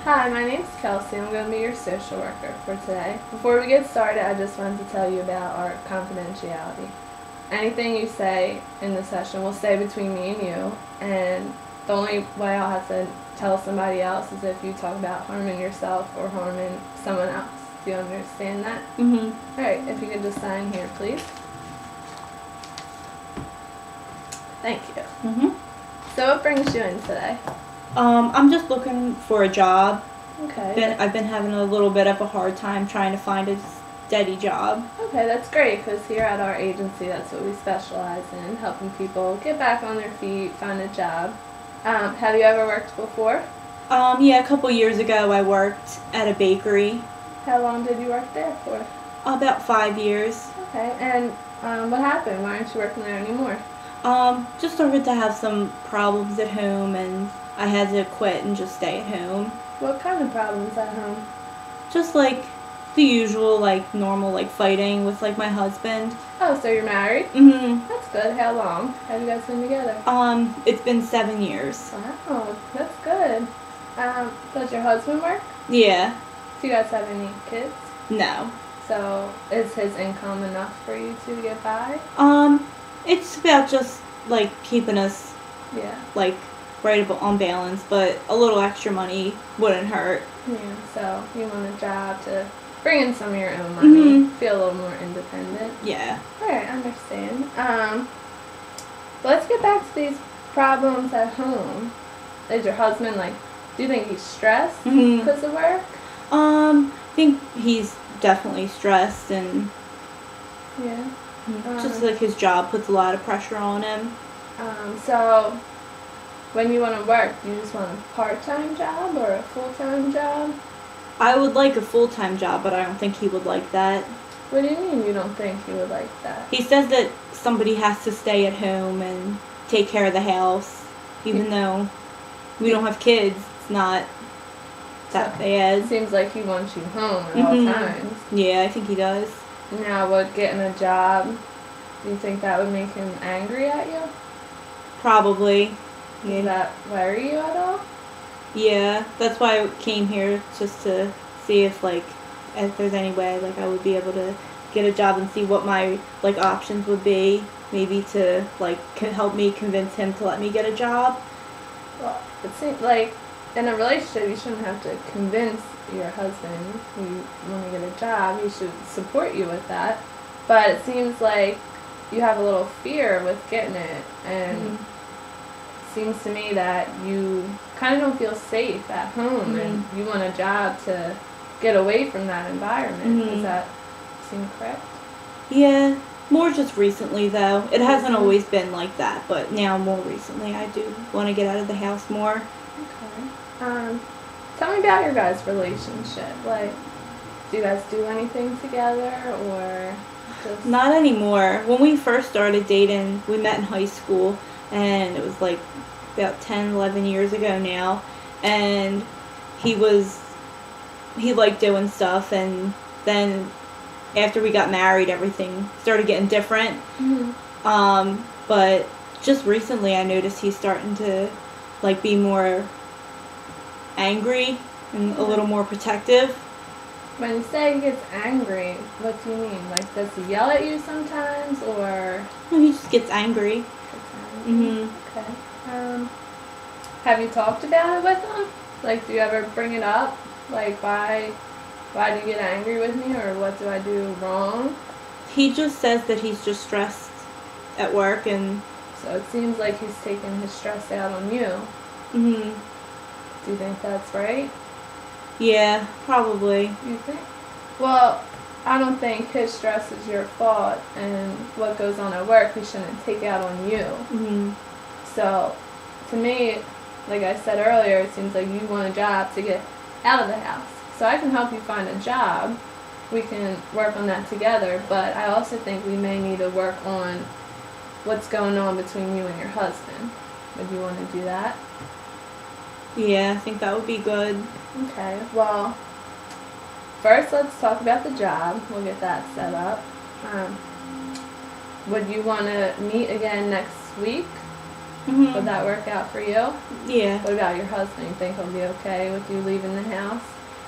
Hi, my name's Kelsey. I'm going to be your social worker for today. Before we get started, I just wanted to tell you about our confidentiality. Anything you say in the session will stay between me and you, and the only way I'll have to tell somebody else is if you talk about harming yourself or harming someone else. Do you understand that? Mm-hmm. Alright, if you could just sign here, please. Thank you. Mm-hmm. So what brings you in today? I'm just looking for a job. Okay. I've been having a little bit of a hard time trying to find a steady job. Okay, that's great because here at our agency, that's what we specialize in, helping people get back on their feet, find a job. Have you ever worked before? Yeah, a couple years ago I worked at a bakery. How long did you work there for? About 5 years. Okay, and what happened? Why aren't you working there anymore? Just started to have some problems at home and I had to quit and just stay at home. What kind of problems at home? Just like the usual, like normal, like fighting with like my husband. Oh, so you're married? Mm-hmm. That's good. How long have you guys been together? It's been 7 years. Wow, that's good. Does your husband work? Yeah. Do you guys have any kids? No. So is his income enough for you two to get by? It's about just like keeping us Yeah. like right on balance, but a little extra money wouldn't hurt. Yeah, so you want a job to bring in some of your own money, feel a little more independent. Yeah. Alright, I understand. Let's get back to these problems at home. Is your husband do you think he's stressed because of work? I think he's definitely stressed and Yeah. just like his job puts a lot of pressure on him. So when you want to work, do you just want a part-time job or a full-time job? I would like a full-time job, but I don't think he would like that. What do you mean you don't think he would like that? He says that somebody has to stay at home and take care of the house, even though we don't have kids. It's not that bad. It seems like he wants you home at all times. Yeah, I think he does. Now, would getting a job, do you think that would make him angry at you? Probably. Does that worry you at all? Yeah, that's why I came here, just to see if there's any way I would be able to get a job and see what my options would be, maybe to help me convince him to let me get a job. Well, it seems like in a relationship you shouldn't have to convince your husband you want to get a job. He should support you with that. But it seems like you have a little fear with getting it, and seems to me that you kind of don't feel safe at home and you want a job to get away from that environment. Does that seem correct? Yeah, more just recently though. It hasn't always been like that, but now more recently I do want to get out of the house more. Okay. Tell me about your guys' relationship. Do you guys do anything together or just... Not anymore. When we first started dating, we met in high school, and it was about 10, 11 years ago now, and he liked doing stuff, and then after we got married, everything started getting different. But just recently I noticed he's starting to be more angry and a little more protective. When you say he gets angry, what do you mean? Does he yell at you sometimes, or... Well, he just gets angry. Okay. Have you talked about it with him? Do you ever bring it up? Why do you get angry with me, or what do I do wrong? He just says that he's just stressed at work, and... So it seems like he's taking his stress out on you. Do you think that's right? Yeah, probably. You think? Well, I don't think his stress is your fault, and what goes on at work, he shouldn't take out on you. So, to me, like I said earlier, it seems like you want a job to get out of the house. So I can help you find a job. We can work on that together, but I also think we may need to work on what's going on between you and your husband. Would you want to do that? Yeah, I think that would be good. Okay, well, first let's talk about the job. We'll get that set up. Would you want to meet again next week? Mhm. Would that work out for you? Yeah. What about your husband? You think he'll be okay with you leaving the house?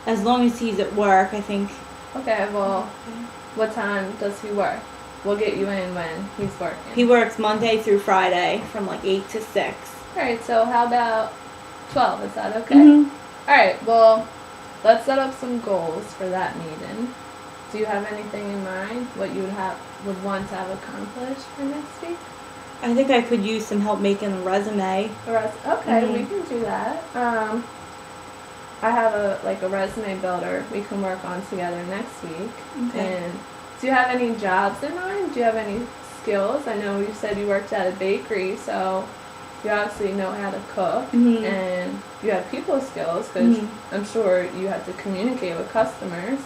As long as he's at work, I think. Okay, well, what time does he work? We'll get you in when he's working. He works Monday through Friday from like 8 to 6. Alright, so how about 12? Is that okay? Mhm. Alright, well, let's set up some goals for that meeting. Do you have anything in mind? What you would want to have accomplished for next week? I think I could use some help making a resume. Okay, we can do that. I have a resume builder we can work on together next week. Okay. And do you have any jobs in mind? Do you have any skills? I know you said you worked at a bakery, so you obviously know how to cook, and you have people skills because I'm sure you have to communicate with customers.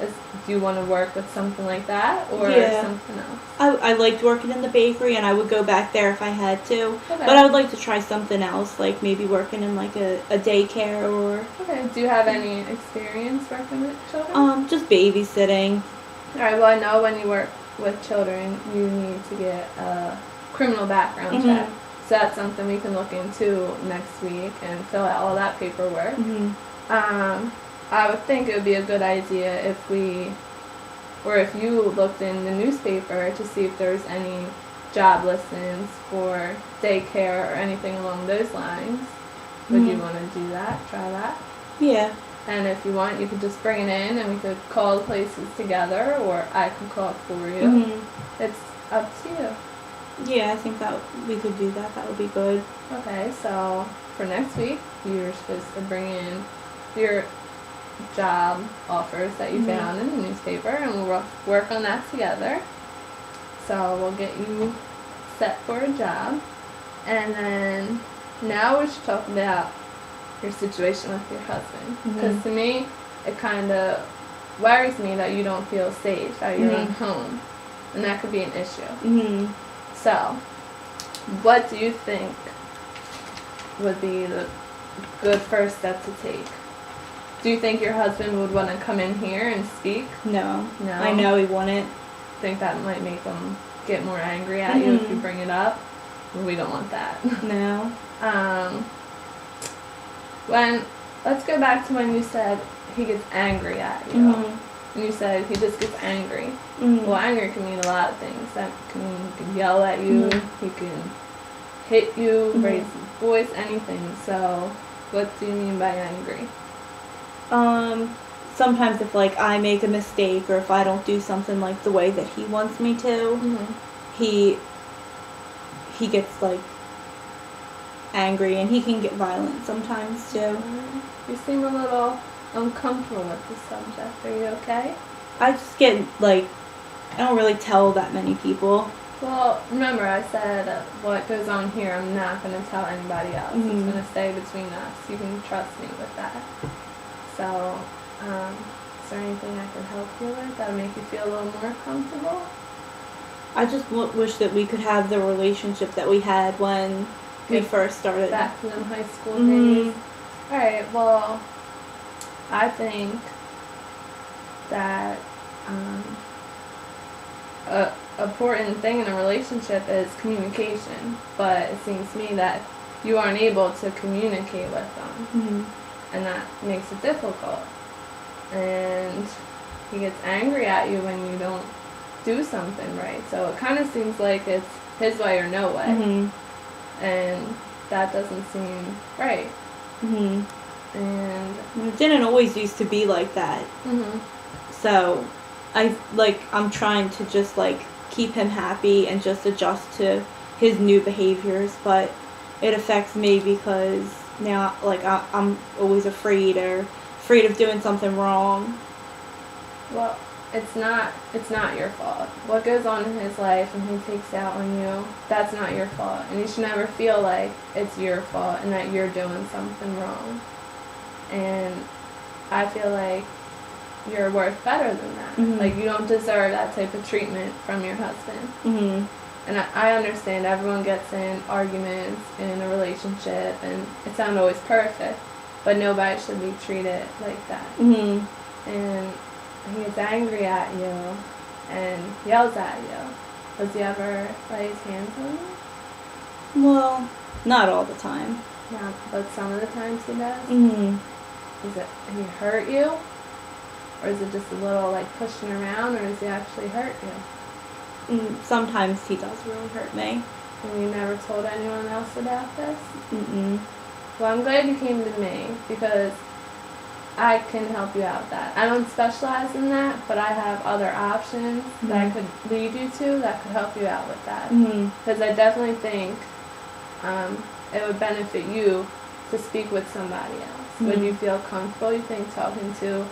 Do you want to work with something like that or something else? I liked working in the bakery, and I would go back there if I had to. Okay. But I would like to try something else, like maybe working in like a daycare or... Okay. Do you have any experience working with children? Just babysitting. Alright, well I know when you work with children you need to get a criminal background check. So that's something we can look into next week and fill out all that paperwork. I would think it would be a good idea if you looked in the newspaper to see if there's any job listings for daycare or anything along those lines. Would you want to do that? Try that? Yeah. And if you want, you could just bring it in and we could call the places together, or I could call it for you. It's up to you. Yeah, I think that we could do that. That would be good. Okay, so for next week, you're supposed to bring in your job offers that you found in the newspaper, and we'll work on that together. So we'll get you set for a job, and then now we should talk about your situation with your husband, because to me it kind of worries me that you don't feel safe at your own home, and that could be an issue. So what do you think would be the good first step to take? Do you think your husband would want to come in here and speak? No. No? I know he wouldn't. Think that might make him get more angry at you if you bring it up? We don't want that. No. Let's go back to when you said he gets angry at you. And you said he just gets angry. Well, anger can mean a lot of things. That can mean he can yell at you, he can hit you, raise his voice, anything. So what do you mean by angry? Sometimes if like I make a mistake or if I don't do something like the way that he wants me to, he gets like angry, and he can get violent sometimes too. You seem a little uncomfortable with the subject. Are you okay? I just get like, I don't really tell that many people. Well, remember I said what goes on here I'm not going to tell anybody else. It's going to stay between us. You can trust me with that. So, is there anything I can help you with that would make you feel a little more comfortable? I just wish that we could have the relationship that we had when we first started. Back to them high school days. Alright, well, I think that a important thing in a relationship is communication, but it seems to me that you aren't able to communicate with them, and that makes it difficult. And he gets angry at you when you don't do something right, so it kind of seems like it's his way or no way, and that doesn't seem right. And it didn't always used to be like that. So I'm trying to just like keep him happy and just adjust to his new behaviors, but it affects me because now like I'm always afraid of doing something wrong. Well, it's not your fault. What goes on in his life and he takes out on you, that's not your fault. And you should never feel like it's your fault and that you're doing something wrong. And I feel like you're worth better than that. Like, you don't deserve that type of treatment from your husband. And I understand everyone gets in arguments in a relationship and it's not always perfect, but nobody should be treated like that. And he gets angry at you and yells at you. Does he ever lay his hands on you? Well, not all the time. Yeah, but some of the times he does. Mhm. Is it he hurt you, or is it just a little like pushing around, or does he actually hurt you? Sometimes he does really hurt me. And you never told anyone else about this? Mm-mm. Well, I'm glad you came to me because I can help you out with that. I don't specialize in that, but I have other options that I could lead you to that could help you out with that. Because I definitely think it would benefit you to speak with somebody else. Would you feel comfortable, you think, talking to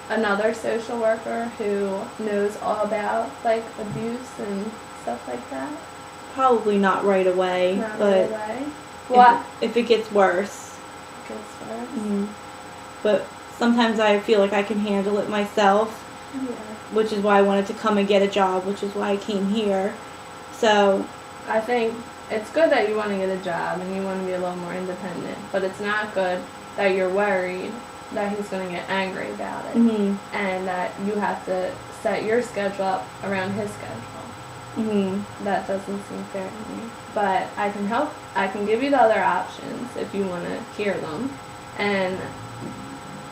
another social worker who knows all about like abuse and stuff like that? Probably not right away, Not but right away. What? if it gets worse. Gets worse. But sometimes I feel like I can handle it myself, Yeah. which is why I wanted to come and get a job, which is why I came here. So I think it's good that you want to get a job and you want to be a little more independent, but it's not good that you're worried that he's going to get angry about it and that you have to set your schedule up around his schedule. That doesn't seem fair to me. But I can help. I can give you the other options if you want to hear them, and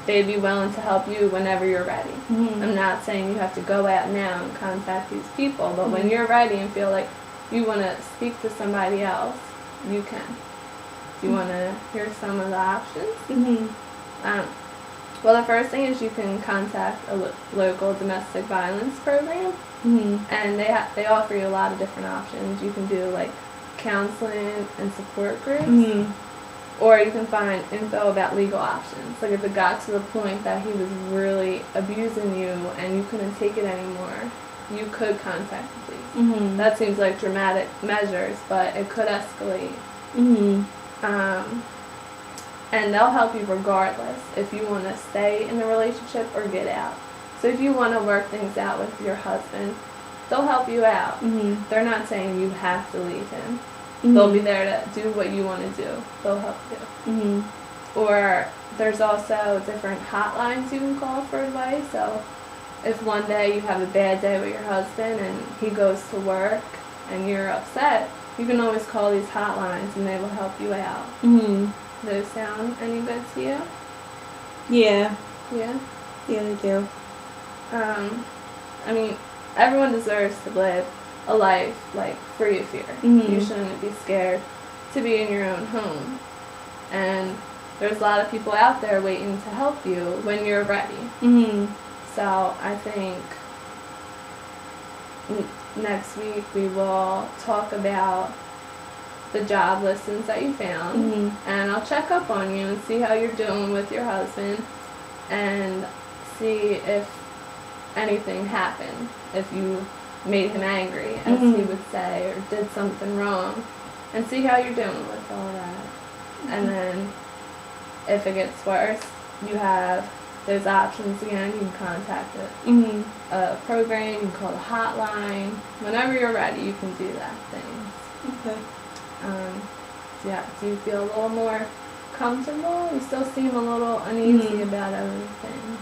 they'd be willing to help you whenever you're ready. I'm not saying you have to go out now and contact these people, but when you're ready and feel like you want to speak to somebody else, you can. Do you want to hear some of the options? Well, the first thing is you can contact a local domestic violence program, and they offer you a lot of different options. You can do like counseling and support groups, or you can find info about legal options. Like if it got to the point that he was really abusing you and you couldn't take it anymore, you could contact the police. That seems like dramatic measures, but it could escalate. And they'll help you regardless if you want to stay in the relationship or get out. So if you want to work things out with your husband, they'll help you out. They're not saying you have to leave him. They'll be there to do what you want to do. They'll help you. Or there's also different hotlines you can call for advice. So if one day you have a bad day with your husband and he goes to work and you're upset, you can always call these hotlines and they will help you out. Those sound any good to you? Yeah. Yeah? Yeah, they do. I mean, everyone deserves to live a life, like, free of fear. You shouldn't be scared to be in your own home. And there's a lot of people out there waiting to help you when you're ready. So I think next week we will talk about the job listings that you found, and I'll check up on you and see how you're doing with your husband and see if anything happened, if you made him angry, as he would say, or did something wrong, and see how you're doing with all that. And then if it gets worse, you have those options again. You can contact a program, you can call the hotline. Whenever you're ready, you can do that thing. Okay. Yeah, do you feel a little more comfortable? You still seem a little uneasy about everything.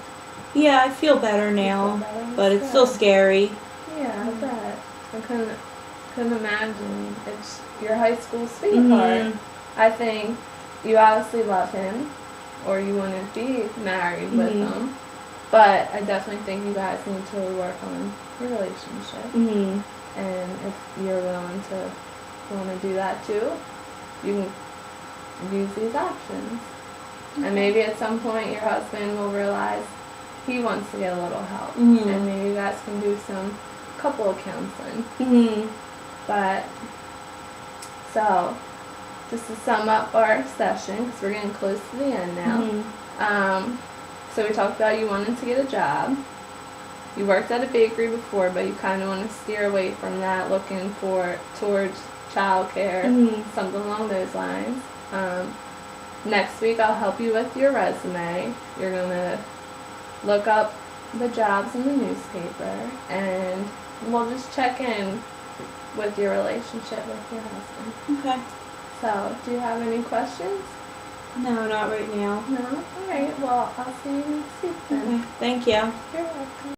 Yeah, I feel better now, but it's still scary. Yeah, I bet. I couldn't imagine. It's your high school sweetheart. I think you obviously love him, or you want to be married with him, but I definitely think you guys need to work on your relationship. And if you're willing to want to do that too, you can use these options. And maybe at some point your husband will realize he wants to get a little help, and maybe you guys can do some couple counseling. But so just to sum up our session, because we're getting close to the end now. So we talked about you wanting to get a job. You worked at a bakery before, but you kind of want to steer away from that, looking towards childcare, something along those lines. Next week I'll help you with your resume. You're going to look up the jobs in the newspaper, and we'll just check in with your relationship with your husband. Okay. So, do you have any questions? No, not right now. No? Alright, well, I'll see you next week then. Okay. Thank you. You're welcome.